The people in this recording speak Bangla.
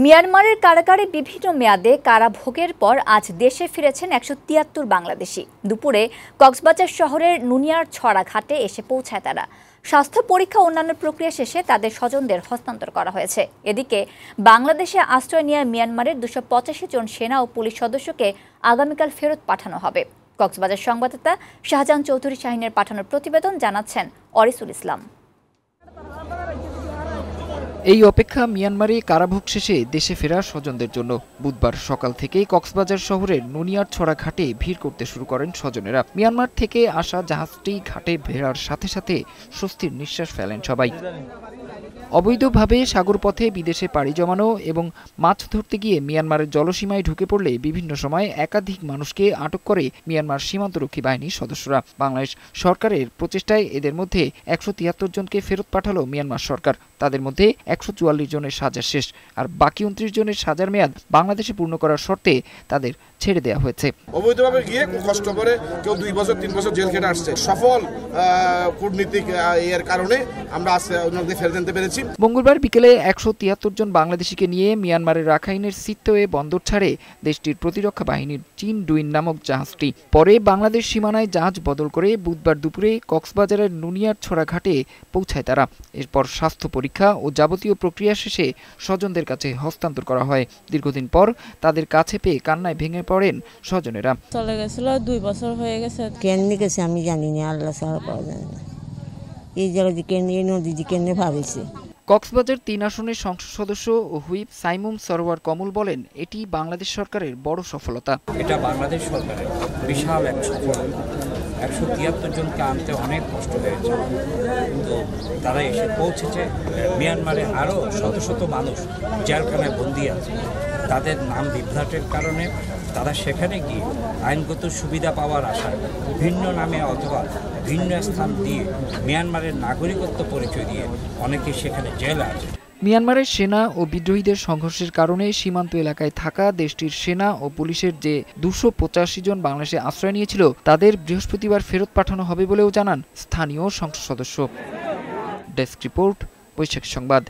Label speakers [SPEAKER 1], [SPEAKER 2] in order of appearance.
[SPEAKER 1] মিয়ানমারের কারাগারে বিভিন্ন মেয়াদে কারাভোগের পর আজ দেশে ফিরেছেন ১৭৩ বাংলাদেশি। দুপুরে কক্সবাজার শহরের নুনিয়ারছড়া ঘাটে এসে পৌঁছায় তারা। স্বাস্থ্য পরীক্ষা অন্যান্য প্রক্রিয়া শেষে তাদের স্বজনদের হস্তান্তর করা হয়েছে। এদিকে বাংলাদেশে আশ্রয় নেওয়া মিয়ানমারের ২৮৫ জন সেনা ও পুলিশ সদস্যকে আগামীকাল ফেরত পাঠানো হবে। কক্সবাজার সংবাদদাতা শাহজাহান চৌধুরী শাহিনের পাঠানোর প্রতিবেদন জানাচ্ছেন অরিসুল ইসলাম।
[SPEAKER 2] এই অপেক্ষা মিয়ানমারে কারাভোগ শেষে দেশে ফেরা স্বজনদের জন্য। বুধবার সকাল থেকেই কক্সবাজার শহরের নুনিয়ারছড়া ঘাটে ভিড় করতে শুরু করেন স্বজনেরা। মিয়ানমার থেকে আসা জাহাজটি ঘাটে ভেড়ার সাথে সাথে স্বস্তির নিঃশ্বাস ফেলেন সবাই। অবৈধভাবে সাগরপথে বিদেশে পাড়ি জমানো এবং মাছ ধরতে গিয়ে মিয়ানমারের জলসীমায় ঢুকে পড়লে বিভিন্ন সময় একাধিক মানুষকে আটক করে মিয়ানমার সীমান্তরক্ষী বাহিনীর সদস্যরা। বাংলাদেশ সরকারের প্রচেষ্টায় এদের মধ্যে ১৭৩ জনকে ফেরত পাঠালো মিয়ানমার সরকার। তাদের মধ্যে ১৪৪ জনের সাজা শেষ, আর বাকি ২৯ জনের সাজার মেয়াদ বাংলাদেশে পূর্ণ করার শর্তে তাদের ছেড়ে দেওয়া হয়েছে।
[SPEAKER 3] অবৈধভাবে গিয়ে কষ্ট করে কেউ ২ বছর ৩ বছর জেল খেটে আসছে। সফল কূটনীতিক এর কারণে আমরা ওনাদের ফেরত আনতে পেরেছি।
[SPEAKER 2] মঙ্গলবার বিকেলে ১৭৩ জন বাংলাদেশিকে নিয়ে মিয়ানমারের রাখাইনের সিত্তোয়ে বন্দর ছাড়ে দেশটির প্রতিরক্ষা বাহিনীর চিন ডুইন নামক জাহাজটি। পরে বাংলাদেশ সীমানায় জাহাজ বদল করে বুধবার দুপুরে কক্সবাজারের নুনিয়ারছড়া ঘাটে পৌঁছায় তারা। এরপর স্বাস্থ্য পরীক্ষা ও যাবতীয় প্রক্রিয়া শেষে স্বজনদের কাছে হস্তান্তর করা হয়। দীর্ঘদিন পর তাদের কাছে পেয়ে কান্নায় ভেঙে পড়েন স্বজনেরা।
[SPEAKER 4] চলে গেছিল ২ বছর হয়ে গেছে।
[SPEAKER 5] কেমনি গেছে আমি জানি না, আল্লাহ ছাড়া পাওয়া যায় না। এই জায়গায় কেন এই নদী কেন ভাবেছে।
[SPEAKER 2] কক্সবাজার ৩ আসনের সংসদ সদস্য ও হুইপ সাইমুম সরোয়ার কমল বলেন, এটি বাংলাদেশ সরকারের বড় সফলতা।
[SPEAKER 6] এটা বাংলাদেশ সরকারের বিশাল এক সফলতা। ১৭৩ জনকে আনতে অনেক কষ্ট হয়েছে, তো তারা এসে পৌঁছেছে। মিয়ানমারে আরও শত শত মানুষ জেলখানায় বন্দী আছে। তাদের নাম বিভ্রাটের কারণে তারা সেখানে গিয়ে আইনগত সুবিধা পাওয়ার আশায় ভিন্ন নামে অথবা ভিন্ন স্থান দিয়ে মিয়ানমারের নাগরিকত্ব পরিচয় দিয়ে অনেকে সেখানে জেলে আছে।
[SPEAKER 2] মিয়ানমারের সেনা ও বিদ্রোহীদের সংঘর্ষের কারণে সীমান্ত এলাকায় থাকা দেশটির সেনা ও পুলিশের যে ২৮৫ জন বাংলাদেশে আশ্রয় নিয়েছিল তাদের বৃহস্পতিবার ফেরত পাঠানো হবে বলেও জানান স্থানীয় সংসদ সদস্য। ডেস্ক রিপোর্ট, বৈশাখী সংবাদ।